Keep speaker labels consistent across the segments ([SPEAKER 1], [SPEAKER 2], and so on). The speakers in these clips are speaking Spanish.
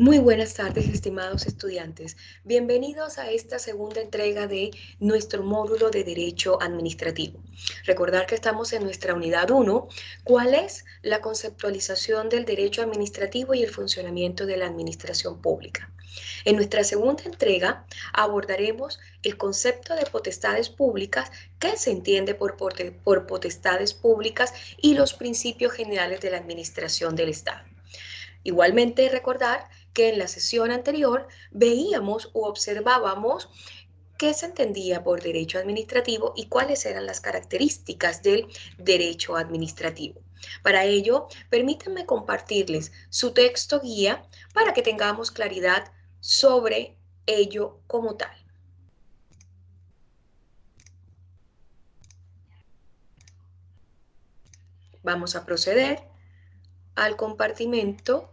[SPEAKER 1] Muy buenas tardes, estimados estudiantes. Bienvenidos a esta segunda entrega de nuestro módulo de Derecho Administrativo. Recordar que estamos en nuestra unidad 1, ¿cuál es la conceptualización del derecho administrativo y el funcionamiento de la administración pública? En nuestra segunda entrega abordaremos el concepto de potestades públicas, qué se entiende por potestades públicas y los principios generales de la administración del Estado. Igualmente recordar que en la sesión anterior veíamos u observábamos qué se entendía por derecho administrativo y cuáles eran las características del derecho administrativo. Para ello, permítanme compartirles su texto guía para que tengamos claridad sobre ello como tal. Vamos a proceder al compartimento.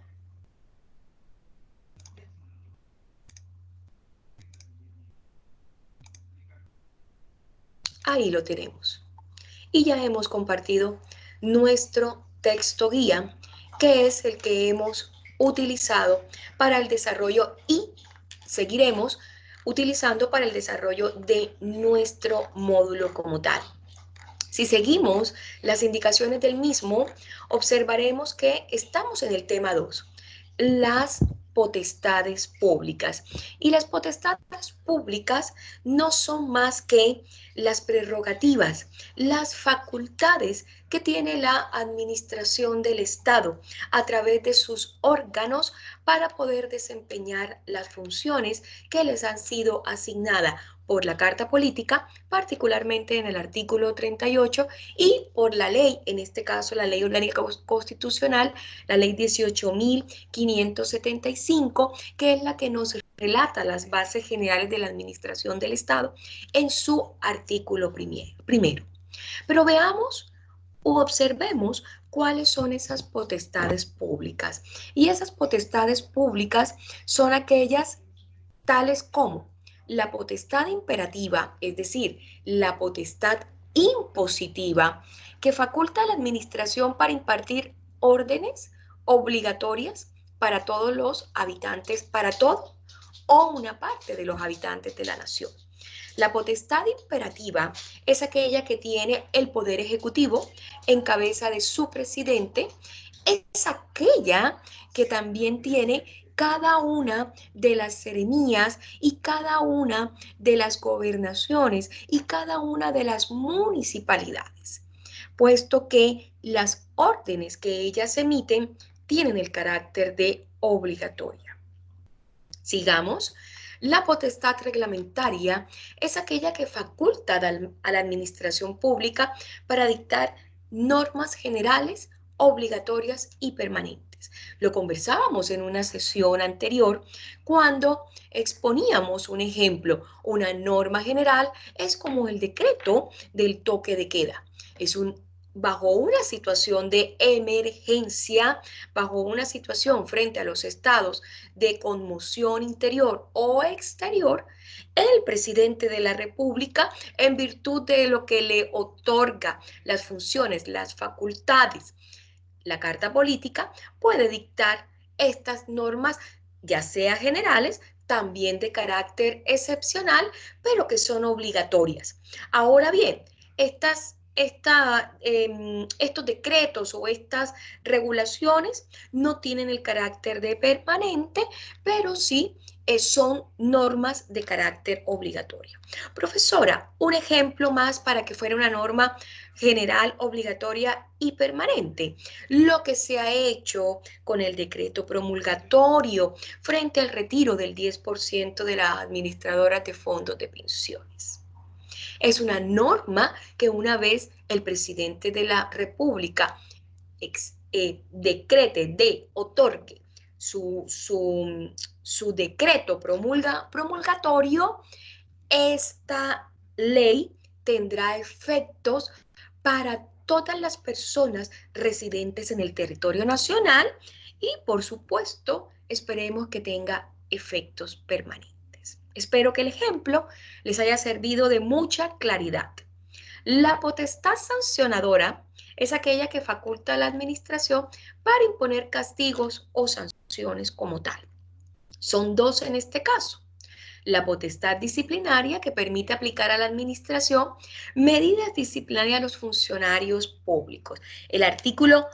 [SPEAKER 1] Ahí lo tenemos. Y ya hemos compartido nuestro texto guía, que es el que hemos utilizado para el desarrollo y seguiremos utilizando para el desarrollo de nuestro módulo como tal. Si seguimos las indicaciones del mismo, observaremos que estamos en el tema 2, las potestades públicas. Y las potestades públicas no son más que las prerrogativas, las facultades que tiene la administración del Estado a través de sus órganos para poder desempeñar las funciones que les han sido asignadas por la Carta Política, particularmente en el artículo 38, y por la ley, en este caso la Ley Orgánica Constitucional, la Ley 18.575, que es la que nos relata las bases generales de la administración del Estado en su artículo primero. Pero veamos u observemos cuáles son esas potestades públicas. Y esas potestades públicas son aquellas tales como la potestad imperativa, es decir, la potestad impositiva, que faculta a la administración para impartir órdenes obligatorias para todos los habitantes, para todo o una parte de los habitantes de la nación. La potestad imperativa es aquella que tiene el Poder Ejecutivo en cabeza de su presidente, es aquella que también tiene cada una de las seremías y cada una de las gobernaciones y cada una de las municipalidades, puesto que las órdenes que ellas emiten tienen el carácter de obligatoria. Sigamos. La potestad reglamentaria es aquella que faculta a la administración pública para dictar normas generales, obligatorias y permanentes. Lo conversábamos en una sesión anterior cuando exponíamos un ejemplo. Una norma general es como el decreto del toque de queda. Es bajo una situación de emergencia, bajo una situación frente a los estados de conmoción interior o exterior, el presidente de la República, en virtud de lo que le otorga las funciones, las facultades, la Carta Política, puede dictar estas normas, ya sea generales, también de carácter excepcional, pero que son obligatorias. Ahora bien, estos decretos o estas regulaciones no tienen el carácter de permanente, pero sí son normas de carácter obligatorio. Profesora, un ejemplo más para que fuera una norma general, obligatoria y permanente. Lo que se ha hecho con el decreto promulgatorio frente al retiro del 10% de las administradoras de fondos de pensiones. Es una norma que una vez el presidente de la República otorgue su decreto promulgatorio, esta ley tendrá efectos para todas las personas residentes en el territorio nacional y, por supuesto, esperemos que tenga efectos permanentes. Espero que el ejemplo les haya servido de mucha claridad. La potestad sancionadora es aquella que faculta a la administración para imponer castigos o sanciones como tal. Son dos en este caso. La potestad disciplinaria que permite aplicar a la administración medidas disciplinarias a los funcionarios públicos. El artículo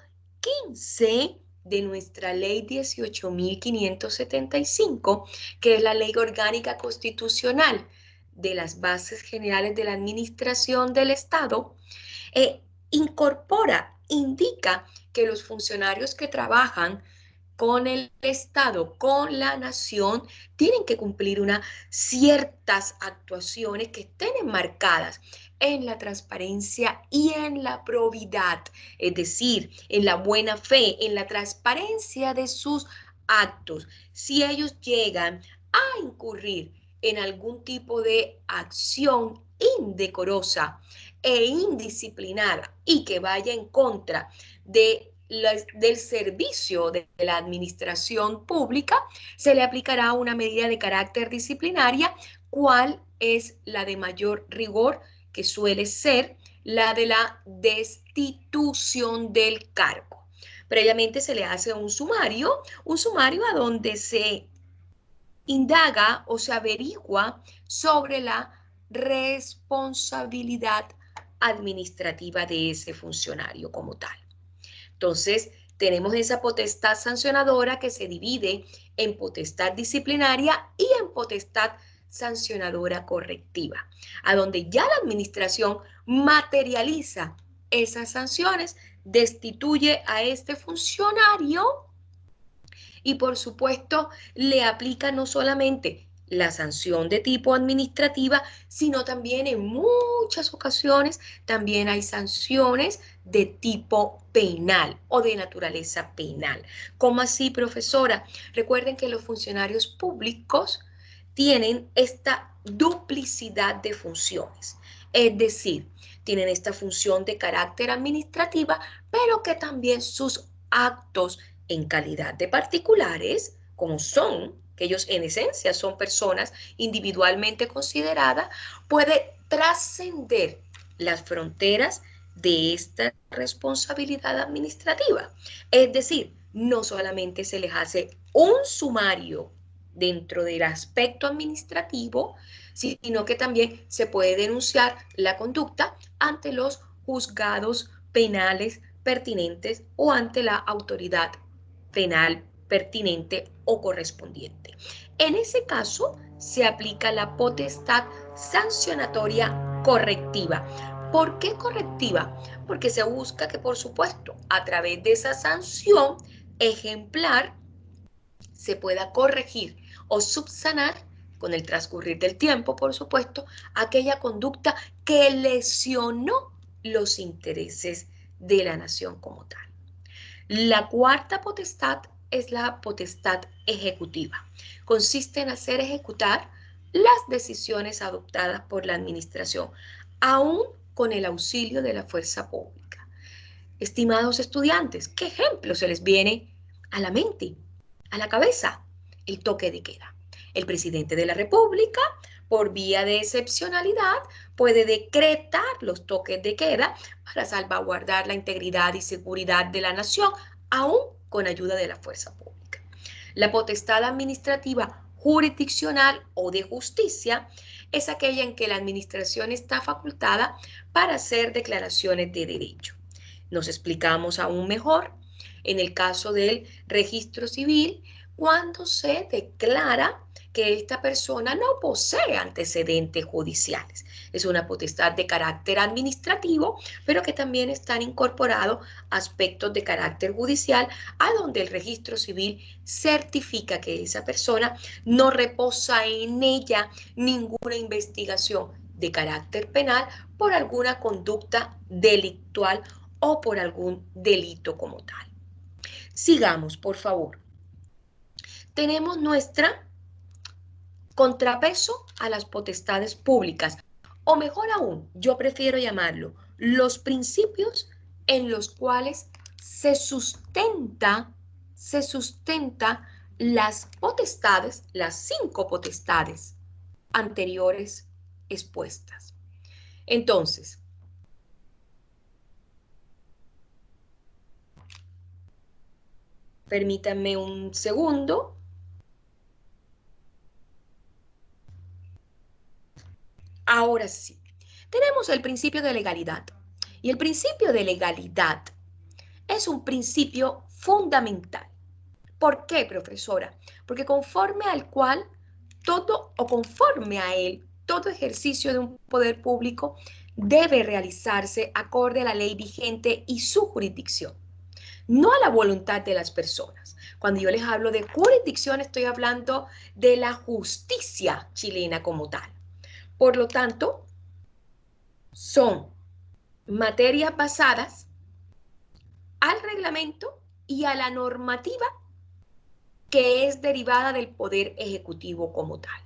[SPEAKER 1] 15 de nuestra ley 18.575, que es la ley orgánica constitucional de las bases generales de la administración del Estado, indica que los funcionarios que trabajan con el Estado, con la nación, tienen que cumplir unas ciertas actuaciones que estén enmarcadas en la transparencia y en la probidad, es decir, en la buena fe, en la transparencia de sus actos. Si ellos llegan a incurrir en algún tipo de acción indecorosa e indisciplinada y que vaya en contra del servicio de la administración pública, se le aplicará una medida de carácter disciplinaria, cuál es la de mayor rigor, que suele ser la de la destitución del cargo. Previamente se le hace un sumario a donde se indaga o se averigua sobre la responsabilidad administrativa de ese funcionario como tal. Entonces, tenemos esa potestad sancionadora que se divide en potestad disciplinaria y en potestad sancionadora correctiva, a donde ya la administración materializa esas sanciones, destituye a este funcionario y por supuesto le aplica no solamente la sanción de tipo administrativa, sino también en muchas ocasiones también hay sanciones de tipo penal o de naturaleza penal. ¿Cómo así, profesora? Recuerden que los funcionarios públicos tienen esta duplicidad de funciones, es decir, tienen esta función de carácter administrativa, pero que también sus actos en calidad de particulares, como son, que ellos en esencia son personas individualmente consideradas, puede trascender las fronteras de esta responsabilidad administrativa. Es decir, no solamente se les hace un sumario dentro del aspecto administrativo, sino que también se puede denunciar la conducta ante los juzgados penales pertinentes o ante la autoridad penal pertinente o correspondiente. En ese caso, se aplica la potestad sancionatoria correctiva. ¿Por qué correctiva? Porque se busca que, por supuesto, a través de esa sanción ejemplar, se pueda corregir o subsanar con el transcurrir del tiempo, por supuesto, aquella conducta que lesionó los intereses de la nación como tal. La cuarta potestad es la potestad ejecutiva. Consiste en hacer ejecutar las decisiones adoptadas por la administración, aún con el auxilio de la fuerza pública. Estimados estudiantes, ¿qué ejemplo se les viene a la mente, a la cabeza? El toque de queda. El presidente de la República, por vía de excepcionalidad, puede decretar los toques de queda para salvaguardar la integridad y seguridad de la nación, aún con ayuda de la fuerza pública. La potestad administrativa jurisdiccional o de justicia es aquella en que la administración está facultada para hacer declaraciones de derecho. Nos explicamos aún mejor en el caso del registro civil, cuando se declara que esta persona no posee antecedentes judiciales. Es una potestad de carácter administrativo, pero que también están incorporados aspectos de carácter judicial, a donde el registro civil certifica que esa persona no reposa en ella ninguna investigación de carácter penal por alguna conducta delictual o por algún delito como tal. Sigamos, por favor. Tenemos nuestra contrapeso a las potestades públicas, o mejor aún, yo prefiero llamarlo los principios en los cuales se sustenta las potestades, las 5 potestades anteriores expuestas. Entonces, permítanme un segundo. Ahora sí, tenemos el principio de legalidad. Y el principio de legalidad es un principio fundamental. ¿Por qué, profesora? Porque conforme al cual conforme a él, todo ejercicio de un poder público debe realizarse acorde a la ley vigente y su jurisdicción, no a la voluntad de las personas. Cuando yo les hablo de jurisdicción, estoy hablando de la justicia chilena como tal. Por lo tanto, son materias basadas al reglamento y a la normativa que es derivada del poder ejecutivo como tal.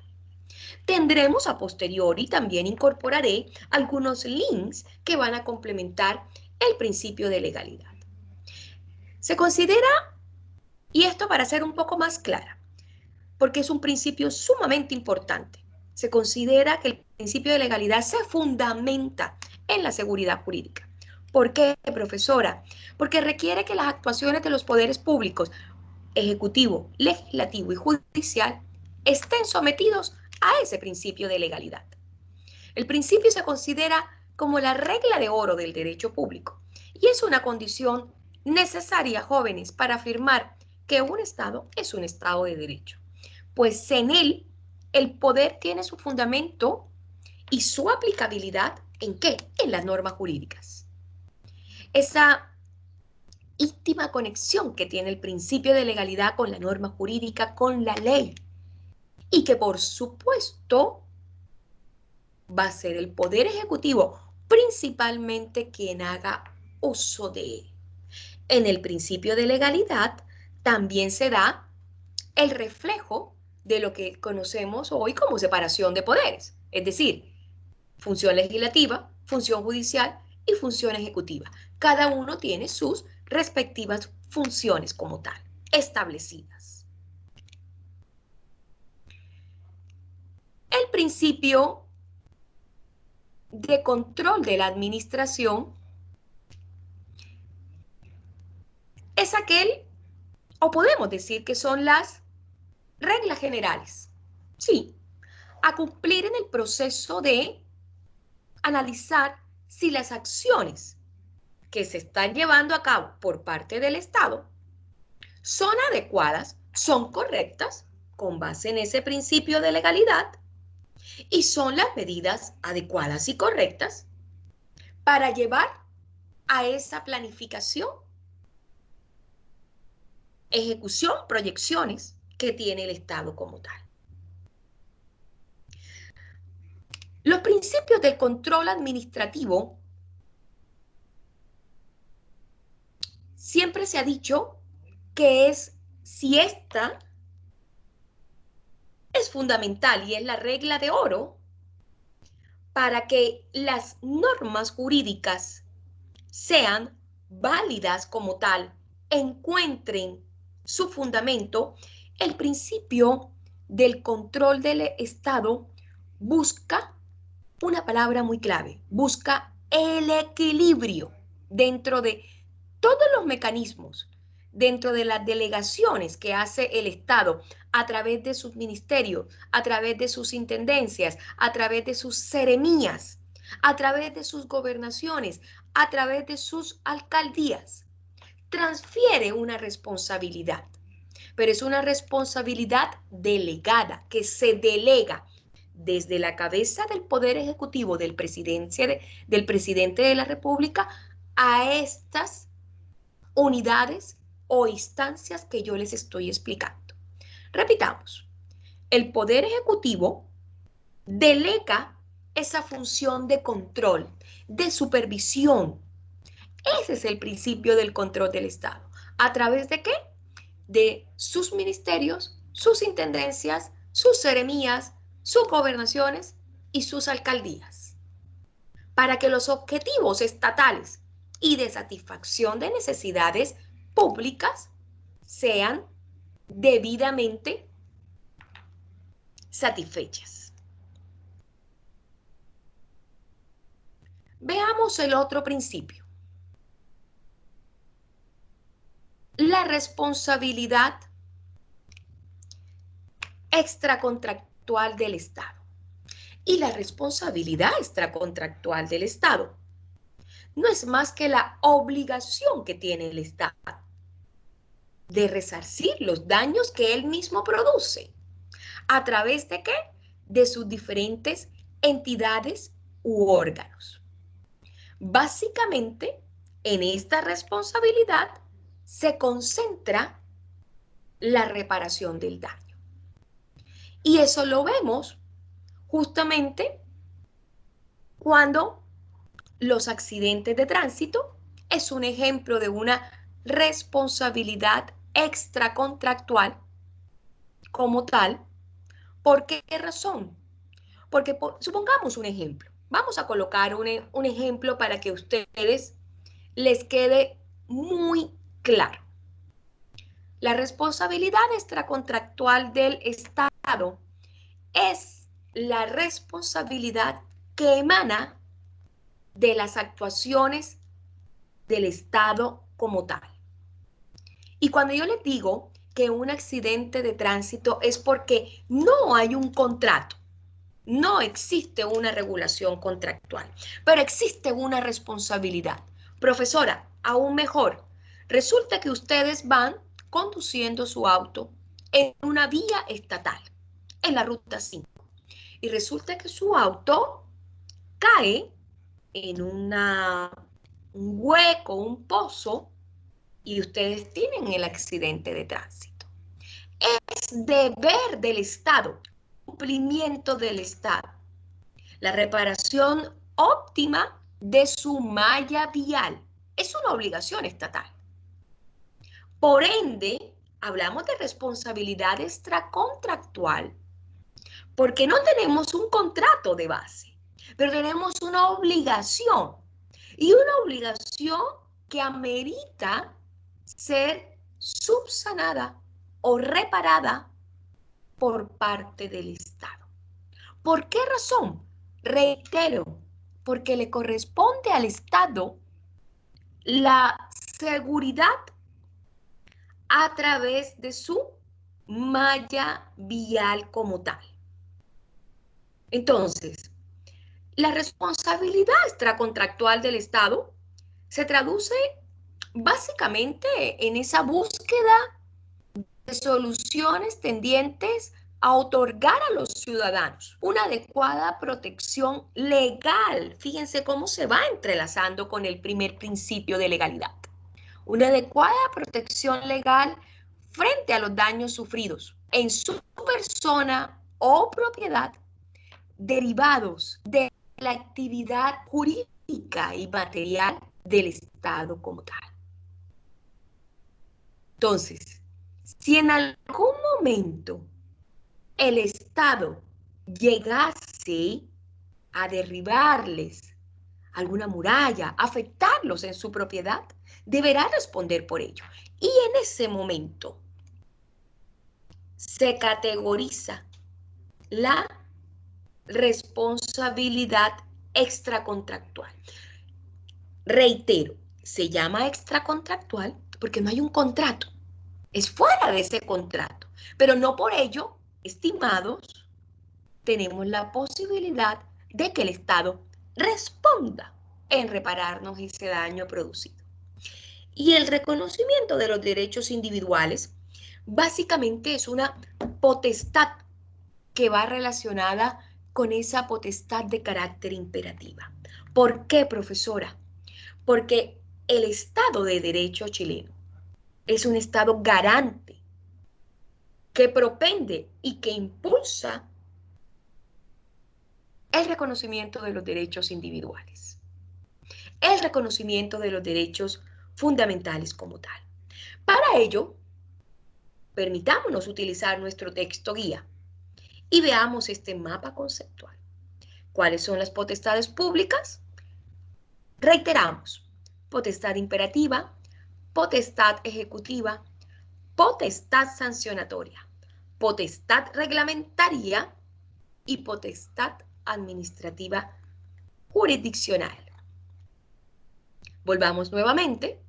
[SPEAKER 1] Tendremos a posteriori, también incorporaré algunos links que van a complementar el principio de legalidad. Se considera, y esto para ser un poco más clara, porque es un principio sumamente importante, se considera que el principio de legalidad se fundamenta en la seguridad jurídica. ¿Por qué, profesora? Porque requiere que las actuaciones de los poderes públicos, ejecutivo, legislativo y judicial, estén sometidos a ese principio de legalidad. El principio se considera como la regla de oro del derecho público y es una condición necesaria, jóvenes, para afirmar que un Estado es un Estado de derecho, pues en él el poder tiene su fundamento y su aplicabilidad ¿en qué? En las normas jurídicas. Esa íntima conexión que tiene el principio de legalidad con la norma jurídica, con la ley, y que por supuesto va a ser el Poder Ejecutivo principalmente quien haga uso de él. En el principio de legalidad también se da el reflejo de lo que conocemos hoy como separación de poderes, es decir, función legislativa, función judicial y función ejecutiva. Cada uno tiene sus respectivas funciones como tal, establecidas. El principio de control de la administración es aquel, o podemos decir que son las reglas generales, sí, a cumplir en el proceso de analizar si las acciones que se están llevando a cabo por parte del Estado son adecuadas, son correctas, con base en ese principio de legalidad, y son las medidas adecuadas y correctas para llevar a esa planificación, ejecución, proyecciones que tiene el Estado como tal. Los principios del control administrativo siempre se ha dicho que si esta es fundamental y es la regla de oro para que las normas jurídicas sean válidas como tal, encuentren su fundamento, el principio del control del Estado busca una palabra muy clave, busca el equilibrio dentro de todos los mecanismos, dentro de las delegaciones que hace el Estado a través de sus ministerios, a través de sus intendencias, a través de sus seremías, a través de sus gobernaciones, a través de sus alcaldías. Transfiere una responsabilidad, pero es una responsabilidad delegada, que se delega desde la cabeza del Poder Ejecutivo del presidente de la República a estas unidades o instancias que yo les estoy explicando. Repitamos, el Poder Ejecutivo delega esa función de control, de supervisión. Ese es el principio del control del Estado. ¿A través de qué? De sus ministerios, sus intendencias, sus seremías, sus gobernaciones y sus alcaldías, para que los objetivos estatales y de satisfacción de necesidades públicas sean debidamente satisfechas. Veamos el otro principio. La responsabilidad extracontractual del Estado. Y la responsabilidad extracontractual del Estado no es más que la obligación que tiene el Estado de resarcir los daños que él mismo produce. ¿A través de qué? De sus diferentes entidades u órganos. Básicamente, en esta responsabilidad se concentra la reparación del daño. Y eso lo vemos justamente cuando los accidentes de tránsito es un ejemplo de una responsabilidad extracontractual como tal. ¿Por qué razón? Porque supongamos un ejemplo. Vamos a colocar un ejemplo para que a ustedes les quede muy claro. La responsabilidad extracontractual del Estado es la responsabilidad que emana de las actuaciones del Estado como tal. Y cuando yo les digo que un accidente de tránsito es porque no hay un contrato, no existe una regulación contractual, pero existe una responsabilidad. Profesora, aún mejor, resulta que ustedes van conduciendo su auto en una vía estatal, en la ruta 5, y resulta que su auto cae en un hueco, un pozo, y ustedes tienen el accidente de tránsito. Es deber del Estado, cumplimiento del Estado, la reparación óptima de su malla vial. Es una obligación estatal. Por ende, hablamos de responsabilidad extracontractual porque no tenemos un contrato de base, pero tenemos una obligación. Y una obligación que amerita ser subsanada o reparada por parte del Estado. ¿Por qué razón? Reitero, porque le corresponde al Estado la seguridad a través de su malla vial como tal. Entonces, la responsabilidad extracontractual del Estado se traduce básicamente en esa búsqueda de soluciones tendientes a otorgar a los ciudadanos una adecuada protección legal. Fíjense cómo se va entrelazando con el primer principio de legalidad. Una adecuada protección legal frente a los daños sufridos en su persona o propiedad derivados de la actividad jurídica y material del Estado como tal. Entonces, si en algún momento el Estado llegase a derribarles alguna muralla, afectarlos en su propiedad, deberá responder por ello. Y en ese momento se categoriza la responsabilidad extracontractual. Reitero, se llama extracontractual porque no hay un contrato, es fuera de ese contrato, pero no por ello, estimados, tenemos la posibilidad de que el Estado responda en repararnos ese daño producido. Y el reconocimiento de los derechos individuales básicamente es una potestad que va relacionada con esa potestad de carácter imperativa. ¿Por qué, profesora? Porque el Estado de Derecho chileno es un Estado garante que propende y que impulsa el reconocimiento de los derechos individuales, el reconocimiento de los derechos fundamentales como tal. Para ello, permitámonos utilizar nuestro texto guía y veamos este mapa conceptual. ¿Cuáles son las potestades públicas? Reiteramos, potestad imperativa, potestad ejecutiva, potestad sancionatoria, potestad reglamentaria y potestad administrativa jurisdiccional. Volvamos nuevamente.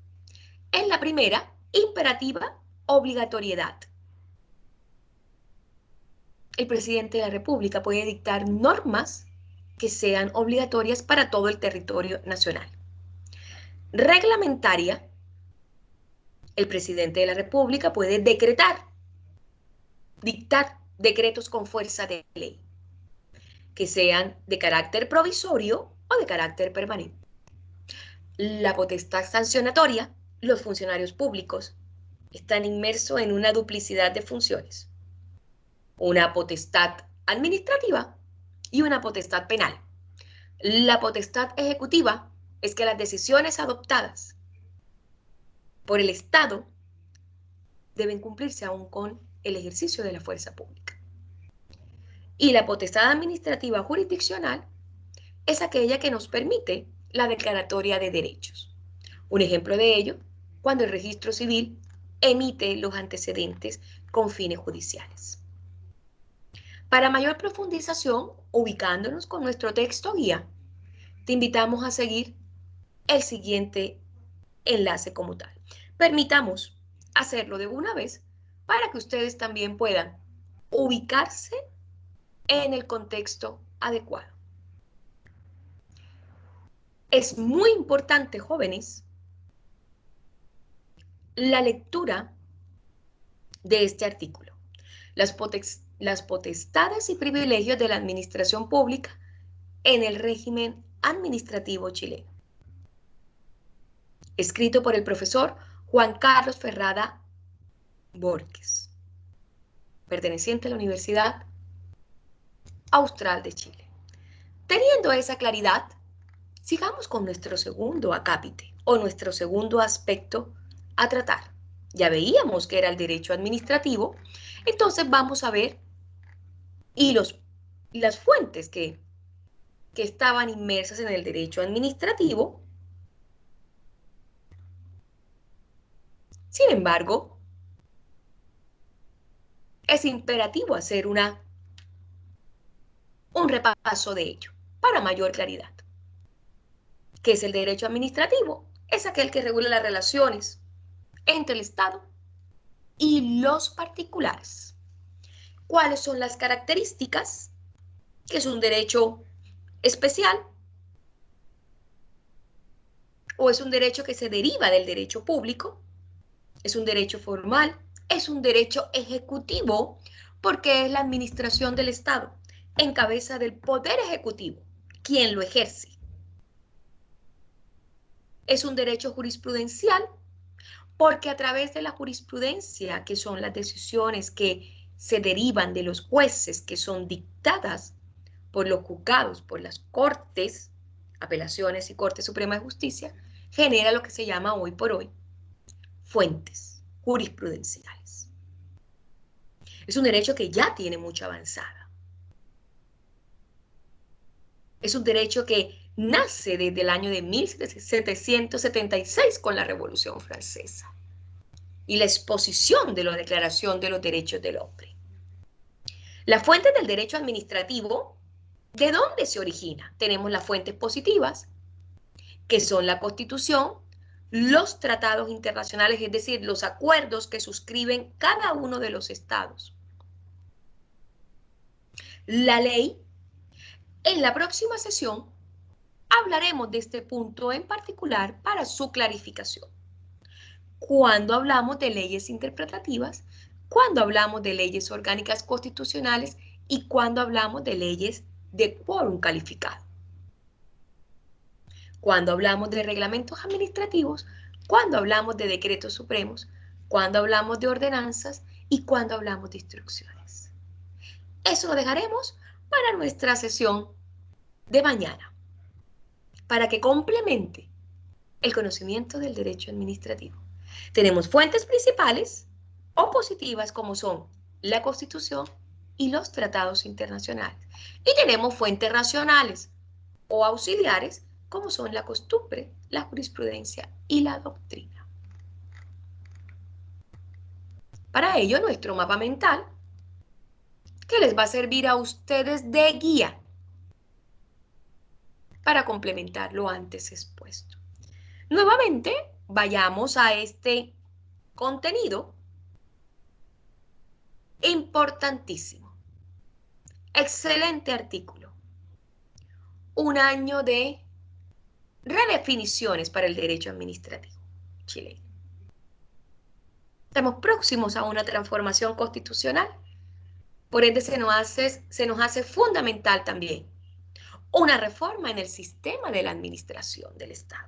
[SPEAKER 1] En la primera, imperativa, obligatoriedad. El presidente de la República puede dictar normas que sean obligatorias para todo el territorio nacional. Reglamentaria, el presidente de la República puede decretar, dictar decretos con fuerza de ley, que sean de carácter provisorio o de carácter permanente. La potestad sancionatoria, los funcionarios públicos están inmersos en una duplicidad de funciones. Una potestad administrativa y una potestad penal. La potestad ejecutiva es que las decisiones adoptadas por el Estado deben cumplirse aún con el ejercicio de la fuerza pública. Y la potestad administrativa jurisdiccional es aquella que nos permite la declaratoria de derechos. Un ejemplo de ello, cuando el registro civil emite los antecedentes con fines judiciales. Para mayor profundización, ubicándonos con nuestro texto guía, te invitamos a seguir el siguiente enlace como tal. Permitamos hacerlo de una vez para que ustedes también puedan ubicarse en el contexto adecuado. Es muy importante, jóvenes, la lectura de este artículo. Las potestades y privilegios de la administración pública en el régimen administrativo chileno. Escrito por el profesor Juan Carlos Ferrada Borges, perteneciente a la Universidad Austral de Chile. Teniendo esa claridad, sigamos con nuestro segundo acápite o nuestro segundo aspecto a tratar. Ya veíamos que era el derecho administrativo, entonces vamos a ver las fuentes que estaban inmersas en el derecho administrativo. Sin embargo, es imperativo hacer un repaso de ello para mayor claridad. ¿Qué es el derecho administrativo? Es aquel que regula las relaciones entre el Estado y los particulares. ¿Cuáles son las características? Que es un derecho especial o es un derecho que se deriva del derecho público, es un derecho formal, es un derecho ejecutivo, porque es la administración del Estado en cabeza del poder ejecutivo quien lo ejerce. Es un derecho jurisprudencial, porque a través de la jurisprudencia, que son las decisiones que se derivan de los jueces, que son dictadas por los juzgados, por las cortes, apelaciones y Corte Suprema de Justicia, genera lo que se llama hoy por hoy fuentes jurisprudenciales. Es un derecho que ya tiene mucha avanzada. Es un derecho que nace desde el año de 1776 con la Revolución Francesa y la exposición de la Declaración de los Derechos del Hombre. Las fuentes del derecho administrativo, ¿de dónde se origina? Tenemos las fuentes positivas, que son la Constitución, los tratados internacionales, es decir, los acuerdos que suscriben cada uno de los estados. La ley. En la próxima sesión hablaremos de este punto en particular para su clarificación. Cuando hablamos de leyes interpretativas, cuando hablamos de leyes orgánicas constitucionales y cuando hablamos de leyes de quórum calificado. Cuando hablamos de reglamentos administrativos, cuando hablamos de decretos supremos, cuando hablamos de ordenanzas y cuando hablamos de instrucciones. Eso lo dejaremos para nuestra sesión de mañana, para que complemente el conocimiento del derecho administrativo. Tenemos fuentes principales o positivas como son la Constitución y los tratados internacionales. Y tenemos fuentes racionales o auxiliares como son la costumbre, la jurisprudencia y la doctrina. Para ello, nuestro mapa mental, que les va a servir a ustedes de guía para complementar lo antes expuesto. Nuevamente, vayamos a este contenido importantísimo. Excelente artículo. un año de redefiniciones para el derecho administrativo chileno. Estamos próximos a una transformación constitucional, por ende se nos hace fundamental también una reforma en el sistema de la administración del Estado.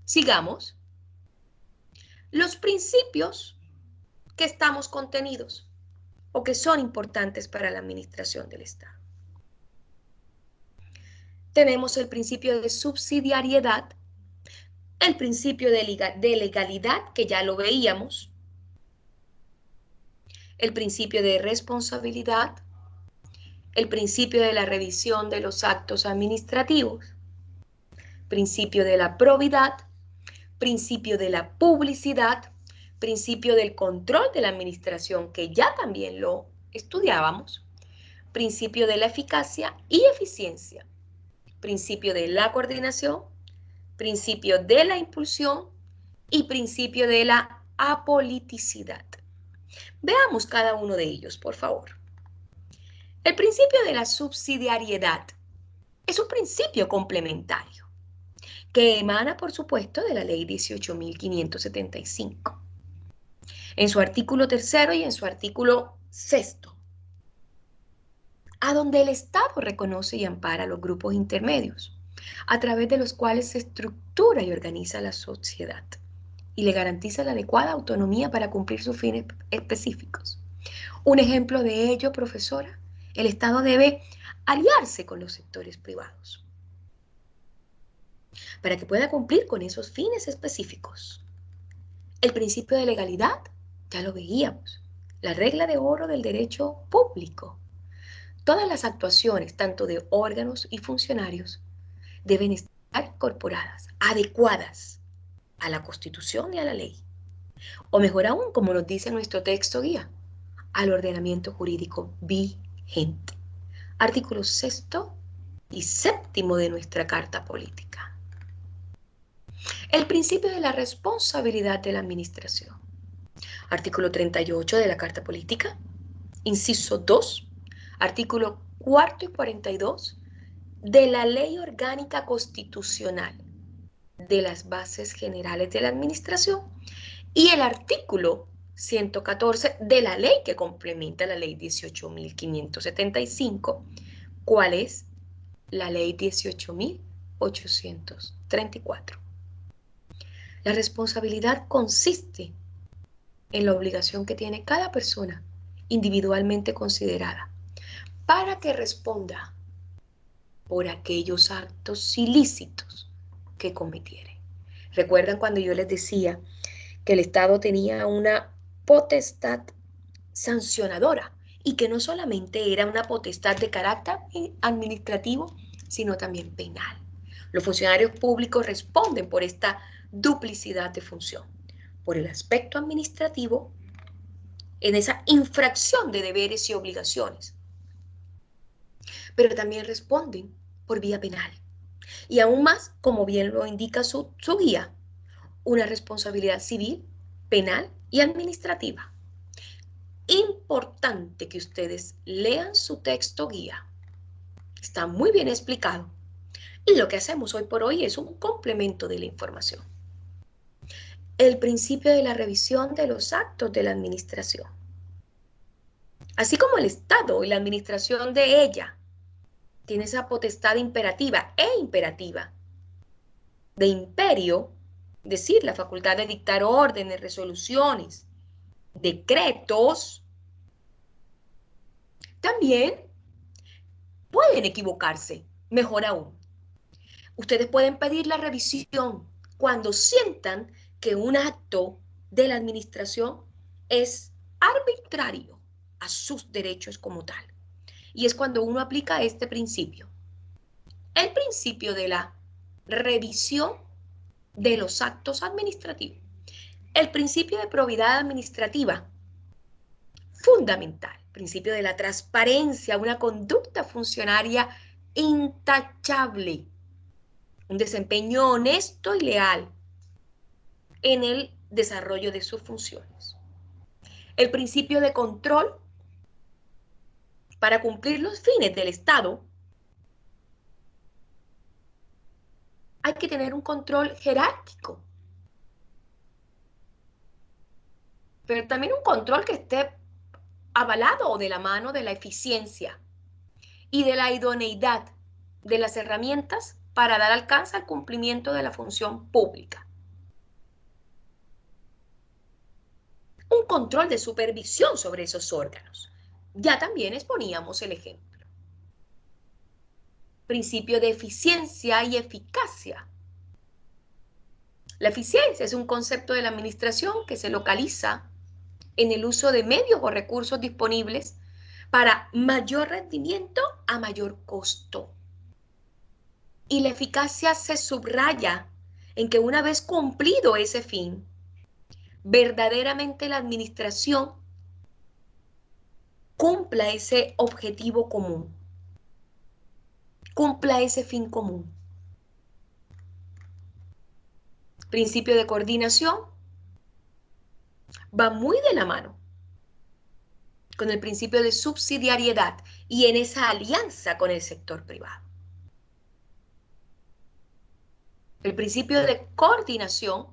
[SPEAKER 1] Sigamos. Los principios que estamos contenidos o que son importantes para la administración del Estado. Tenemos el principio de subsidiariedad, el principio de legalidad, que ya lo veíamos, el principio de responsabilidad, el principio de la revisión de los actos administrativos, principio de la probidad, principio de la publicidad, principio del control de la administración, que ya también lo estudiábamos, principio de la eficacia y eficiencia, principio de la coordinación, principio de la impulsión y principio de la apoliticidad. Veamos cada uno de ellos, por favor. El principio de la subsidiariedad es un principio complementario que emana, por supuesto, de la Ley 18.575. En su artículo 3 y en su artículo 6, a donde el Estado reconoce y ampara los grupos intermedios, a través de los cuales se estructura y organiza la sociedad y le garantiza la adecuada autonomía para cumplir sus fines específicos. Un ejemplo de ello, profesora, el Estado debe aliarse con los sectores privados para que pueda cumplir con esos fines específicos. El principio de legalidad, ya lo veíamos, la regla de oro del derecho público. Todas las actuaciones, tanto de órganos y funcionarios, deben estar incorporadas, adecuadas a la Constitución y a la ley. O mejor aún, como nos dice nuestro texto guía, al ordenamiento jurídico vigente. Artículos 6 y 7 de nuestra Carta Política. El principio de la responsabilidad de la administración. Artículo 38 de la Carta Política, inciso 2, artículo 4 y 42 de la Ley Orgánica Constitucional de las Bases Generales de la Administración y el artículo 114 de la ley que complementa la Ley 18.575, ¿cuál es? La Ley 18.834. La responsabilidad consiste en la obligación que tiene cada persona individualmente considerada para que responda por aquellos actos ilícitos que cometiere. ¿Recuerdan cuando yo les decía que el Estado tenía una potestad sancionadora y que no solamente era una potestad de carácter administrativo, sino también penal? Los funcionarios públicos responden por esta duplicidad de función, por el aspecto administrativo, en esa infracción de deberes y obligaciones, pero también responden por vía penal. Y aún más, como bien lo indica su guía, una responsabilidad civil, penal y administrativa. Importante que ustedes lean su texto guía. Está muy bien explicado. Y lo que hacemos hoy por hoy es un complemento de la información. El principio de la revisión de los actos de la administración. Así como el Estado y la administración de ella tiene esa potestad imperativa e imperativa de imperio, es decir, la facultad de dictar órdenes, resoluciones, decretos, también pueden equivocarse, mejor aún. Ustedes pueden pedir la revisión cuando sientan que un acto de la administración es arbitrario a sus derechos como tal. Y es cuando uno aplica este principio. El principio de la revisión de los actos administrativos. El principio de probidad administrativa, fundamental. Principio de la transparencia, una conducta funcionaria intachable. Un desempeño honesto y leal en el desarrollo de sus funciones. El principio de control para cumplir los fines del Estado, hay que tener un control jerárquico, pero también un control que esté avalado o de la mano de la eficiencia y de la idoneidad de las herramientas para dar alcance al cumplimiento de la función pública. Un control de supervisión sobre esos órganos. Ya también exponíamos el ejemplo. Principio de eficiencia y eficacia. La eficiencia es un concepto de la administración que se localiza en el uso de medios o recursos disponibles para mayor rendimiento a mayor costo. Y la eficacia se subraya en que una vez cumplido ese fin, verdaderamente la administración cumpla ese objetivo común, cumpla ese fin común. Principio de coordinación va muy de la mano con el principio de subsidiariedad y en esa alianza con el sector privado. El principio de coordinación,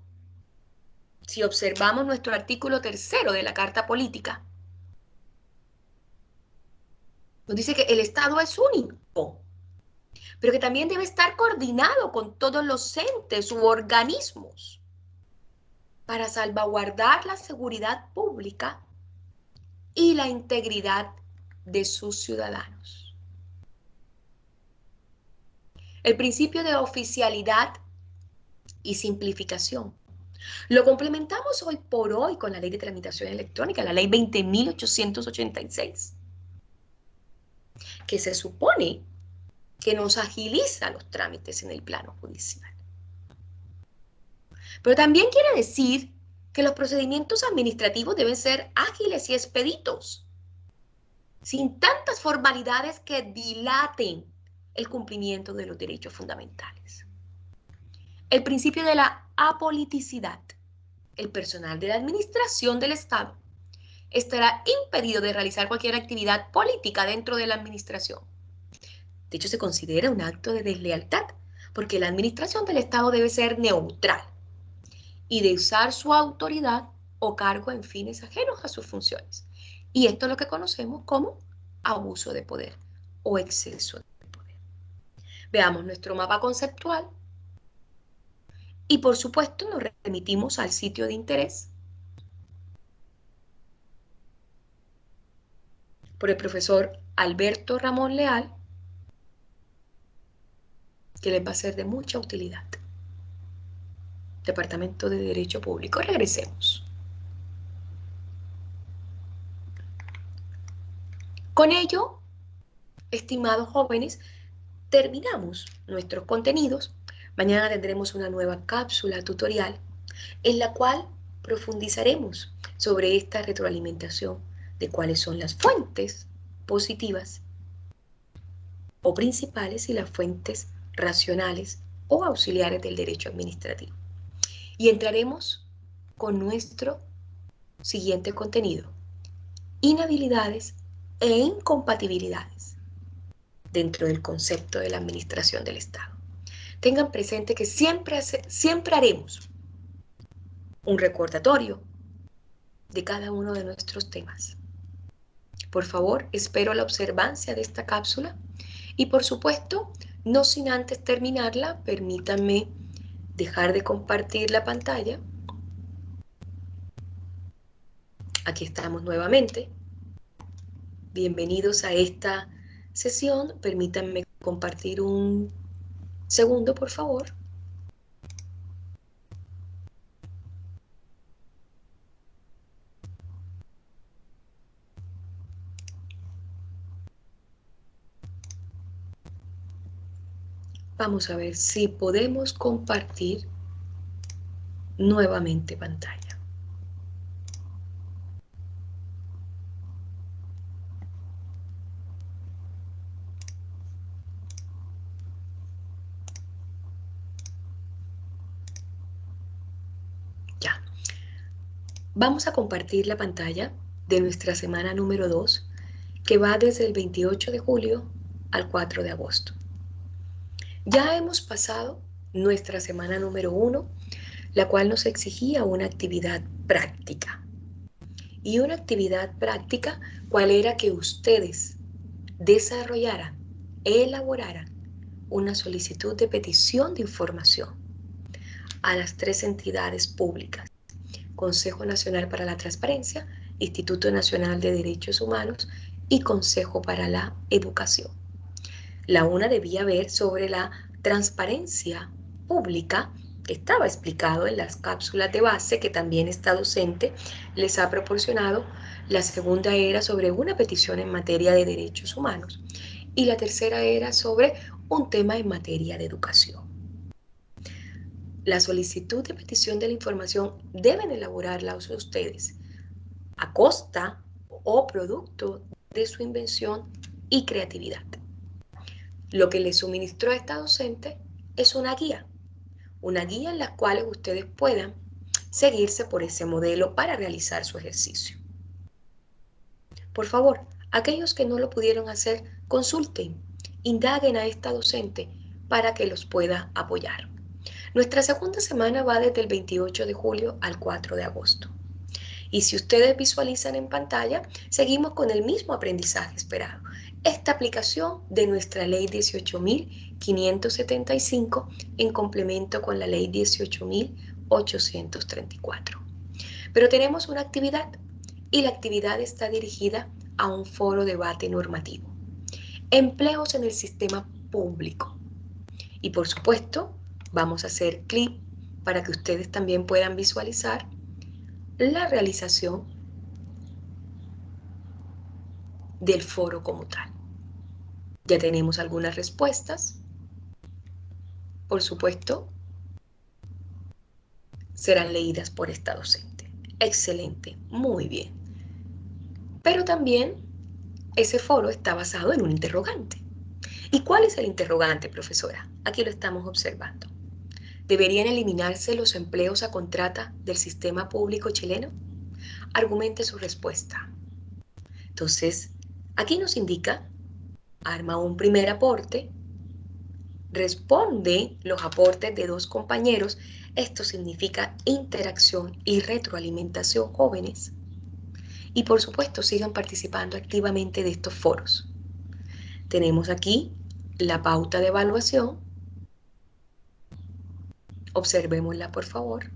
[SPEAKER 1] si observamos nuestro artículo 3 de la Carta Política, nos dice que el Estado es único, pero que también debe estar coordinado con todos los entes u organismos para salvaguardar la seguridad pública y la integridad de sus ciudadanos. El principio de oficialidad y simplificación. Lo complementamos hoy por hoy con la Ley de Tramitación Electrónica, la Ley 20.886, que se supone que nos agiliza los trámites en el plano judicial. Pero también quiere decir que los procedimientos administrativos deben ser ágiles y expeditos, sin tantas formalidades que dilaten el cumplimiento de los derechos fundamentales. El principio de la apoliticidad. El personal de la administración del Estado estará impedido de realizar cualquier actividad política dentro de la administración. De hecho, se considera un acto de deslealtad, porque la administración del Estado debe ser neutral y de usar su autoridad o cargo en fines ajenos a sus funciones. Y esto es lo que conocemos como abuso de poder o exceso de poder. Veamos nuestro mapa conceptual y por supuesto nos remitimos al sitio de interés por el profesor Alberto Ramón Leal, que les va a ser de mucha utilidad. Departamento de Derecho Público. Regresemos. Con ello, estimados jóvenes, terminamos nuestros contenidos. Mañana tendremos una nueva cápsula tutorial en la cual profundizaremos sobre esta retroalimentación de cuáles son las fuentes positivas o principales y las fuentes racionales o auxiliares del derecho administrativo. Y entraremos con nuestro siguiente contenido: inhabilidades e incompatibilidades dentro del concepto de la administración del Estado. Tengan presente que siempre haremos un recordatorio de cada uno de nuestros temas. Por favor, espero la observancia de esta cápsula y por supuesto, no sin antes terminarla, permítanme dejar de compartir la pantalla. Aquí estamos nuevamente. Bienvenidos a esta sesión. Permítanme compartir un segundo, por favor. Vamos a ver si podemos compartir nuevamente pantalla. Ya. Vamos a compartir la pantalla de nuestra semana número 2 que va desde el 28 de julio al 4 de agosto. Ya hemos pasado nuestra semana número 1, la cual nos exigía una actividad práctica. Y una actividad práctica, ¿cuál era? Que ustedes desarrollaran, elaboraran una solicitud de petición de información a las 3 entidades públicas: Consejo Nacional para la Transparencia, Instituto Nacional de Derechos Humanos y Consejo para la Educación. La una debía ver sobre la transparencia pública, que estaba explicado en las cápsulas de base que también esta docente les ha proporcionado. La segunda era sobre una petición en materia de derechos humanos. Y la tercera era sobre un tema en materia de educación. La solicitud de petición de la información deben elaborarla ustedes a costa o producto de su invención y creatividad. Lo que les suministró a esta docente es una guía en la cual ustedes puedan seguirse por ese modelo para realizar su ejercicio. Por favor, aquellos que no lo pudieron hacer, consulten, indaguen a esta docente para que los pueda apoyar. Nuestra segunda semana va desde el 28 de julio al 4 de agosto. Y si ustedes visualizan en pantalla, seguimos con el mismo aprendizaje esperado. Esta aplicación de nuestra ley 18.575 en complemento con la ley 18.834. Pero tenemos una actividad y la actividad está dirigida a un foro debate normativo. Empleos en el sistema público. Y por supuesto, vamos a hacer clic para que ustedes también puedan visualizar la realización del foro como tal. Ya tenemos algunas respuestas. Por supuesto, serán leídas por esta docente. Excelente, muy bien. Pero también ese foro está basado en un interrogante. ¿Y cuál es el interrogante, profesora? Aquí lo estamos observando. ¿Deberían eliminarse los empleos a contrata del sistema público chileno? Argumente su respuesta. Entonces, aquí nos indica, arma un primer aporte, responde los aportes de 2 compañeros. Esto significa interacción y retroalimentación, jóvenes. Y por supuesto, sigan participando activamente de estos foros. Tenemos aquí la pauta de evaluación. Observémosla, por favor.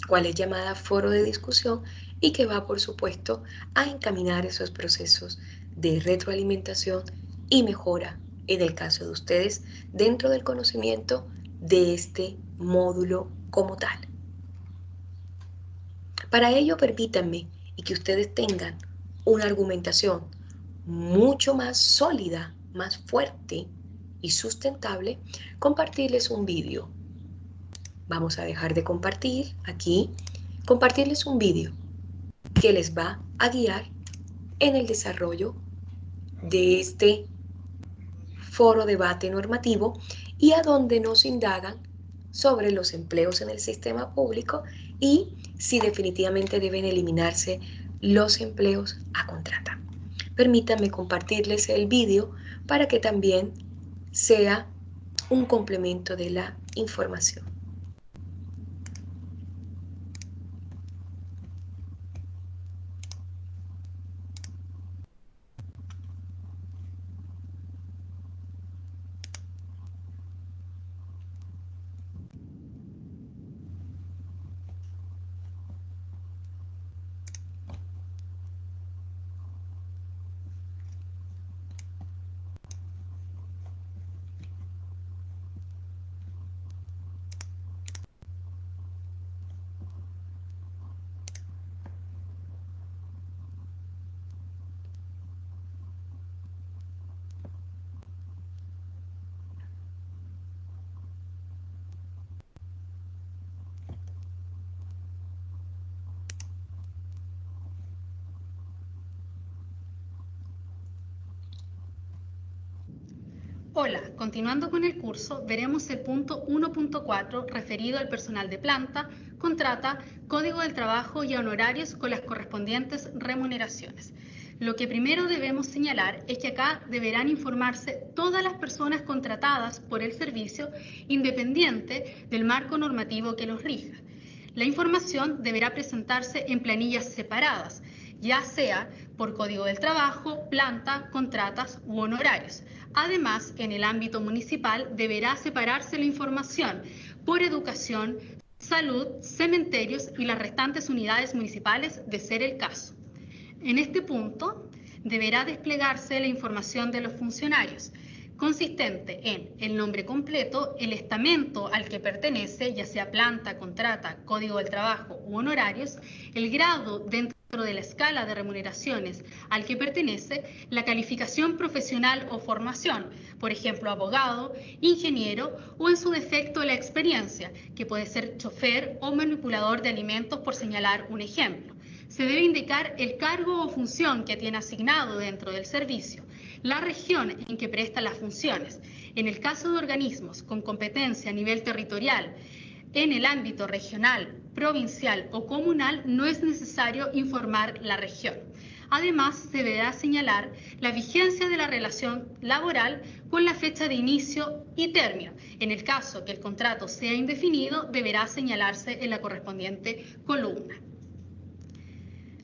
[SPEAKER 1] Cuál es llamada foro de discusión y que va, por supuesto, a encaminar esos procesos de retroalimentación y mejora, en el caso de ustedes, dentro del conocimiento de este módulo como tal. Para ello, permítanme y que ustedes tengan una argumentación mucho más sólida, más fuerte y sustentable, compartirles un vídeo. Vamos a dejar de compartir aquí, compartirles un vídeo que les va a guiar en el desarrollo de este foro debate normativo y a donde nos indagan sobre los empleos en el sistema público y si definitivamente deben eliminarse los empleos a contrata. Permítanme compartirles el vídeo para que también sea un complemento de la información.
[SPEAKER 2] Hola, continuando con el curso, veremos el punto 1.4 referido al personal de planta, contrata, código del trabajo y a honorarios con las correspondientes remuneraciones. Lo que primero debemos señalar es que acá deberán informarse todas las personas contratadas por el servicio, independiente del marco normativo que los rija. La información deberá presentarse en planillas separadas, ya sea por código del trabajo, planta, contratas u honorarios. Además, en el ámbito municipal deberá separarse la información por educación, salud, cementerios y las restantes unidades municipales de ser el caso. En este punto, deberá desplegarse la información de los funcionarios, consistente en el nombre completo, el estamento al que pertenece, ya sea planta, contrata, código del trabajo u honorarios, el grado dentro de la escala de remuneraciones al que pertenece, la calificación profesional o formación, por ejemplo, abogado, ingeniero o en su defecto la experiencia, que puede ser chofer o manipulador de alimentos por señalar un ejemplo. Se debe indicar el cargo o función que tiene asignado dentro del servicio, la región en que presta las funciones. En el caso de organismos con competencia a nivel territorial, en el ámbito regional, provincial o comunal, no es necesario informar la región. Además, se deberá señalar la vigencia de la relación laboral con la fecha de inicio y término. En el caso que el contrato sea indefinido, deberá señalarse en la correspondiente columna.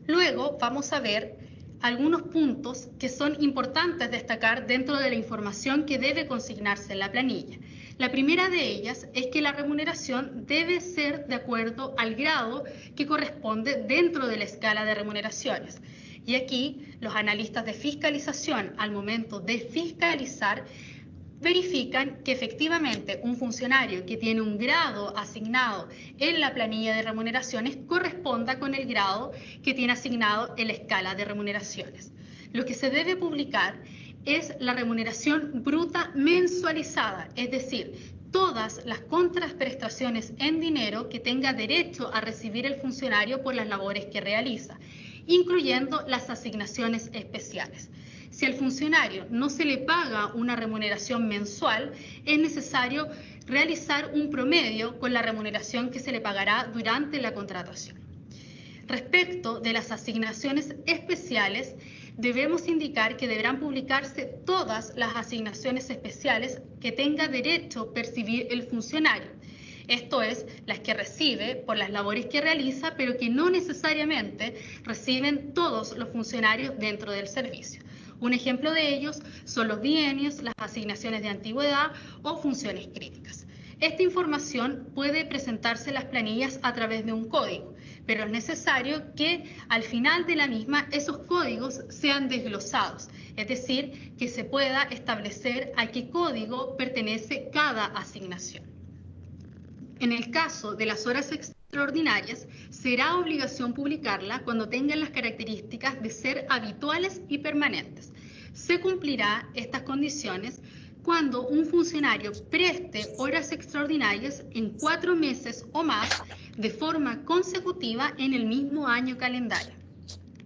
[SPEAKER 2] Luego vamos a ver algunos puntos que son importantes destacar dentro de la información que debe consignarse en la planilla. La primera de ellas es que la remuneración debe ser de acuerdo al grado que corresponde dentro de la escala de remuneraciones. Y aquí los analistas de fiscalización, al momento de fiscalizar, verifican que efectivamente un funcionario que tiene un grado asignado en la planilla de remuneraciones corresponda con el grado que tiene asignado en la escala de remuneraciones. Lo que se debe publicar es la remuneración bruta mensualizada, es decir, todas las contraprestaciones en dinero que tenga derecho a recibir el funcionario por las labores que realiza, incluyendo las asignaciones especiales. Si al funcionario no se le paga una remuneración mensual, es necesario realizar un promedio con la remuneración que se le pagará durante la contratación. Respecto de las asignaciones especiales, debemos indicar que deberán publicarse todas las asignaciones especiales que tenga derecho a percibir el funcionario. Esto es, las que recibe por las labores que realiza, pero que no necesariamente reciben todos los funcionarios dentro del servicio. Un ejemplo de ellos son los bienios, las asignaciones de antigüedad o funciones críticas. Esta información puede presentarse en las planillas a través de un código, pero es necesario que al final de la misma esos códigos sean desglosados, es decir, que se pueda establecer a qué código pertenece cada asignación. En el caso de las horas extraordinarias, será obligación publicarla cuando tengan las características de ser habituales y permanentes. Se cumplirá estas condiciones cuando un funcionario preste horas extraordinarias en 4 meses o más de forma consecutiva en el mismo año calendario.